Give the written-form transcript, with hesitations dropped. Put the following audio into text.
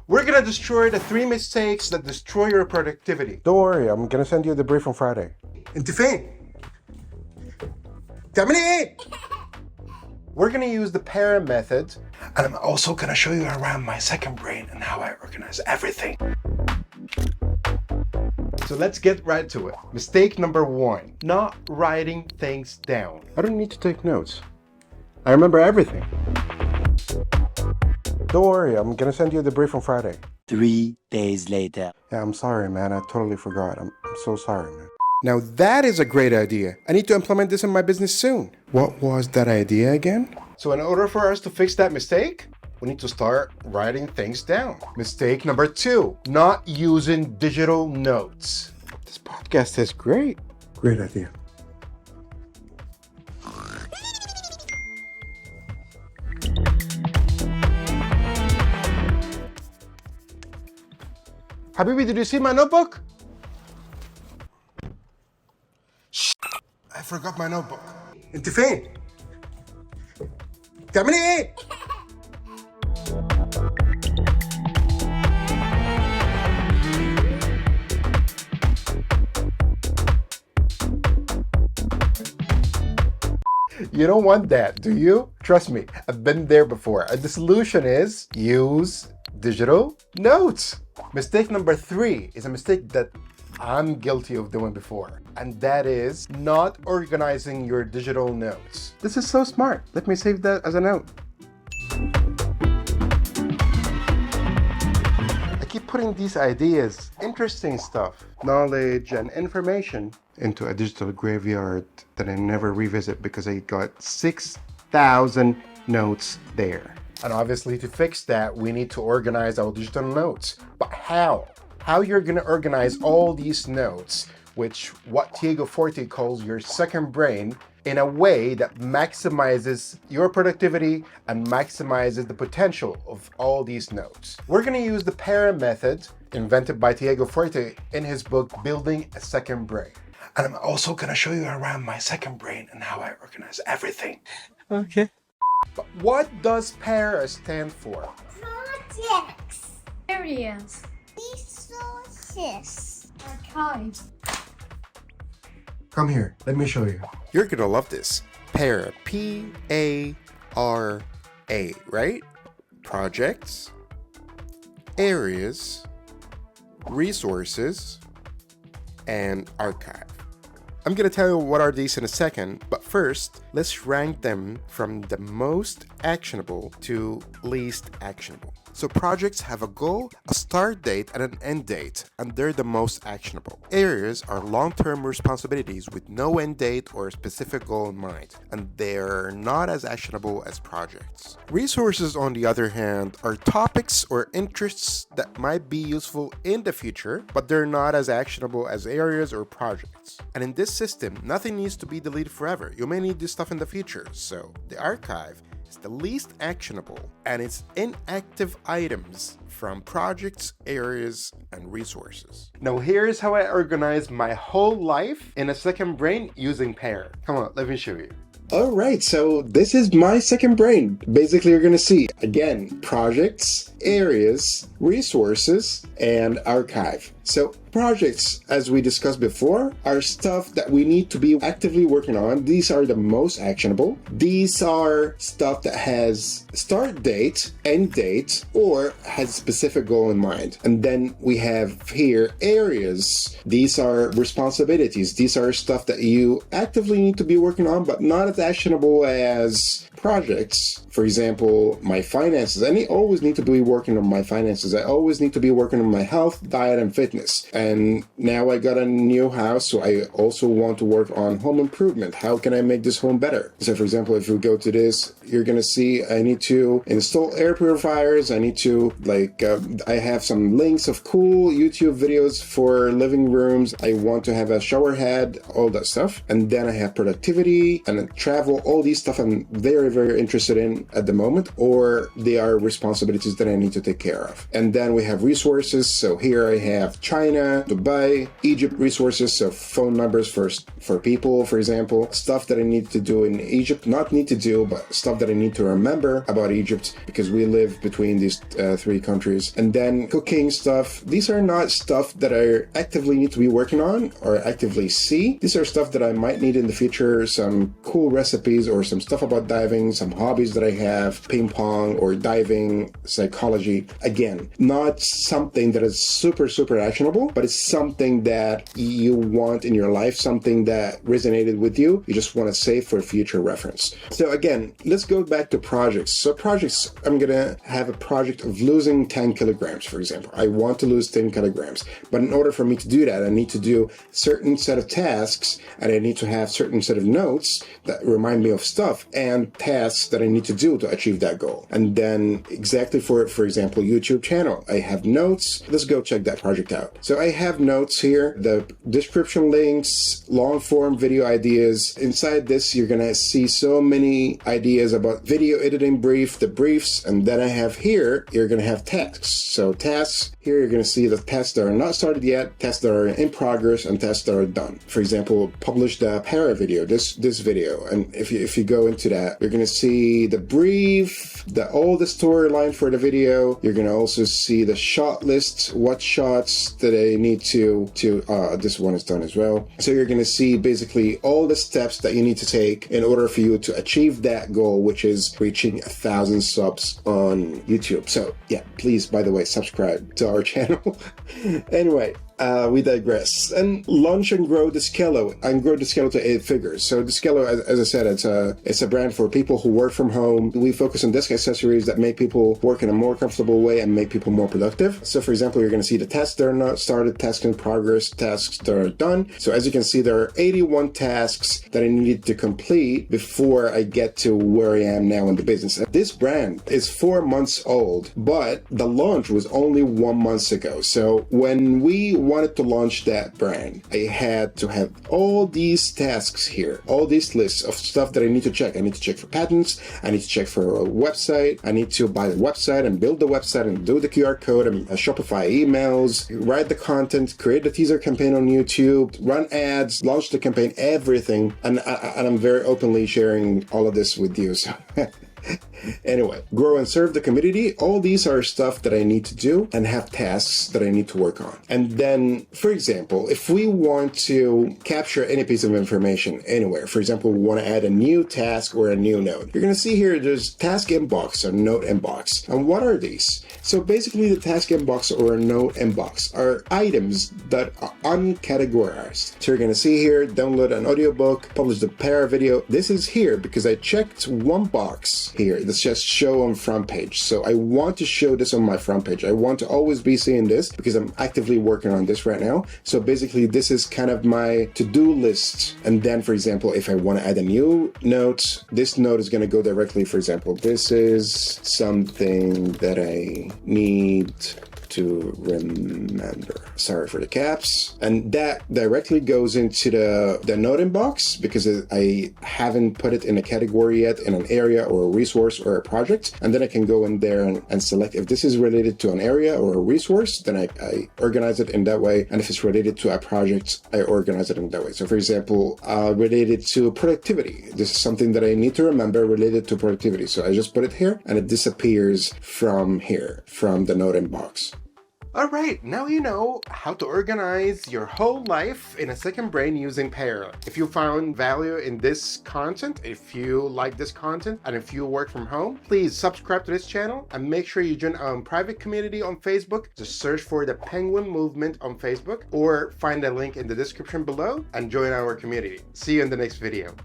We're gonna destroy the 3 mistakes that destroy your productivity. Don't worry, I'm gonna send you the brief on Friday. انت فين؟ تعملي ايه؟ We're gonna use the para method, and I'm also gonna show you around my second brain and how I organize everything. So let's get right to it. Mistake number 1, not writing things down. I don't need to take notes. I remember everything. Don't worry, I'm gonna send you the brief on Friday. 3 days later. Yeah, I'm sorry, man. I totally forgot. I'm so sorry, man. Now that is a great idea. I need to implement this in my business soon. What was that idea again? So in order for us to fix that mistake, we need to start writing things down. Mistake number 2, not using digital notes. This podcast is great. Great idea. Habibi, did you see my notebook? I forgot my notebook. انت فين؟ تعملي ايه؟ You don't want that, do you? Trust me, I've been there before. And the solution is use digital notes. Mistake number 3 is a mistake that I'm guilty of doing before, and that is not organizing your digital notes. This is so smart. Let me save that as a note. I keep putting these ideas, interesting stuff, knowledge and information Into a digital graveyard that I never revisit because I got 6,000 notes there. And obviously to fix that, we need to organize our digital notes. But how? How you're gonna organize all these notes, which what Tiago Forte calls your second brain, in a way that maximizes your productivity and maximizes the potential of all these notes. We're gonna use the para method invented by Tiago Forte in his book, Building a Second Brain. And I'm also gonna show you around my second brain and how I organize everything. Okay. But what does para stand for? Projects, Areas, resources, archives, Come here, let me show you. You're gonna love this. Para, P-A-R-A, right? Projects, areas, resources, and archive. I'm gonna tell you what are these in a second, but first, let's rank them from the most actionable to least actionable. So projects have a goal, a start date, and an end date, and they're the most actionable. Areas are long-term responsibilities with no end date or a specific goal in mind, and they're not as actionable as projects. Resources, on the other hand, are topics or interests that might be useful in the future, but they're not as actionable as areas or projects. And in this system, nothing needs to be deleted forever. You may need this stuff in the future, so the archive is the least actionable, and it's inactive items from projects, areas, and resources. Now here's how I organize my whole life in a second brain using para. Come on, let me show you. Alright, so this is my second brain. Basically, you're gonna see, again, projects, areas, resources, and archive. So projects, as we discussed before, are stuff that we need to be actively working on. These are the most actionable. These are stuff that has start date, end date, or has a specific goal in mind. And then we have here areas. These are responsibilities. These are stuff that you actively need to be working on, but not as actionable as projects. For example, my finances. I always need to be working on my finances. I always need to be working on my health, diet, and fitness. And now I got a new house, so I also want to work on home improvement. How can I make this home better? So for example, if we go to this, you're gonna see I need to install air purifiers. I need to I have some links of cool YouTube videos for living rooms. I want to have a shower head, all that stuff. And then I have productivity and travel, all these stuff. I'm very very interested in at the moment, or they are responsibilities that I need to take care of. And then we have resources. So here I have China, Dubai, Egypt resources, so phone numbers for people, for example, stuff that I need to do in Egypt, not need to do, but stuff that I need to remember about Egypt because we live between these three countries. And then cooking stuff. These are not stuff that I actively need to be working on or actively see. These are stuff that I might need in the future, some cool recipes or some stuff about diving, some hobbies that I have, ping pong or diving, psychology. Again, not something that is super, super actionable, but it's something that you want in your life, something that resonated with you. You just want to save for future reference. So again, let's go back to projects. So projects, I'm going to have a project of losing 10 kilograms, for example. I want to lose 10 kilograms. But in order for me to do that, I need to do certain set of tasks, and I need to have certain set of notes that remind me of stuff and tasks that I need to do to achieve that goal. And then exactly for example, YouTube channel, I have notes. Let's go check that project out. So I have notes here, the description links, long form video ideas. Inside this, you're going to see so many ideas about video editing brief, the briefs, and then I have here, you're going to have tasks. So tasks, here you're going to see the tasks that are not started yet, tasks that are in progress, and tasks that are done. For example, publish the para video, this video, and if you go into that, you're going to see the brief, all the storyline for the video. You're going to also see the shot list, what shots that I need to this one is done as well. So you're going to see basically all the steps that you need to take in order for you to achieve that goal, which is reaching 1,000 subs on YouTube. So yeah, please, by the way, subscribe to our channel. Anyway, we digress. And launch and grow Diskello, and grow Diskello to 8 figures. So Diskello, as I said, it's a brand for people who work from home. We focus on desk accessories that make people work in a more comfortable way and make people more productive. So for example, you're going to see the tasks that are not started, tasks in progress, tasks that are done. So as you can see, there are 81 tasks that I needed to complete before I get to where I am now in the business. This brand is 4 months old, but the launch was only 1 month ago. So when we wanted to launch that brand, I had to have all these tasks here, all these lists of stuff that I need to check. I need to check for patents, I need to check for a website, I need to buy the website and build the website and do the QR code and Shopify emails, write the content, create the teaser campaign on YouTube, run ads, launch the campaign, everything. And I'm very openly sharing all of this with you. So anyway, grow and serve the community. All these are stuff that I need to do and have tasks that I need to work on. And then, for example, if we want to capture any piece of information anywhere, for example, we want to add a new task or a new note, you're going to see here there's task inbox or note inbox. And what are these? So basically the task inbox or note inbox are items that are uncategorized. So you're going to see here, download an audiobook, publish the para video. This is here because I checked one box here. Let's just show on front page. So I want to show this on my front page. I want to always be seeing this because I'm actively working on this right now. So basically this is kind of my to-do list. And then, for example, if I want to add a new note, this note is going to go directly, for example, this is something that I need to remember. Sorry for the caps. And that directly goes into the note inbox because I haven't put it in a category yet, in an area or a resource or a project. And then I can go in there and select if this is related to an area or a resource, then I organize it in that way. And if it's related to a project, I organize it in that way. So for example, related to productivity, this is something that I need to remember related to productivity. So I just put it here and it disappears from here, from the note inbox. Alright, now you know how to organize your whole life in a second brain using Para. If you found value in this content, if you like this content, and if you work from home, please subscribe to this channel and make sure you join our private community on Facebook. Just search for the Penguin Movement on Facebook or find a link in the description below and join our community. See you in the next video.